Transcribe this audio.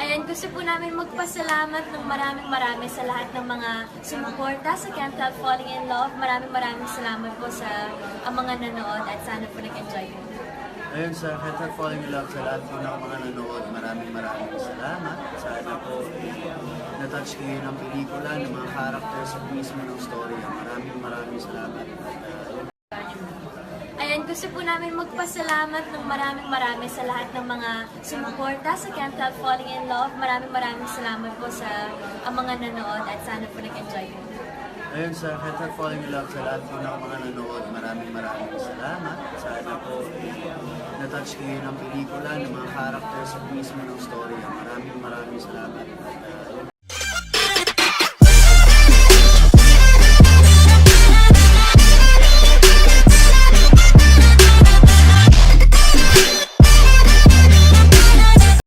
Ayan, gusto po namin magpasalamat ng maraming sa lahat ng mga sumuporta sa Can't Help Falling in Love. Maraming salamat po sa mga nanood at sana po nag-enjoy po. Ayun, sa Can't Help Falling in Love, sa lahat po ng mga nanood, maraming salamat. Sana po na-touch kayo ng pelikula, ng mga characters at mismo ng story. Maraming salamat. Ayan, gusto po namin magpasalamat ng maraming sa lahat ng mga sumuporta sa Can't Help Falling in Love. Maraming salamat po sa mga nanood at sana po nag-enjoy po. Ayun, sa Can't Help Falling in Love, sa lahat po ng mga nanood, maraming salamat. Sana po na-touch kayo ng pelikula, ng mga characters at mismo ng story. Maraming salamat.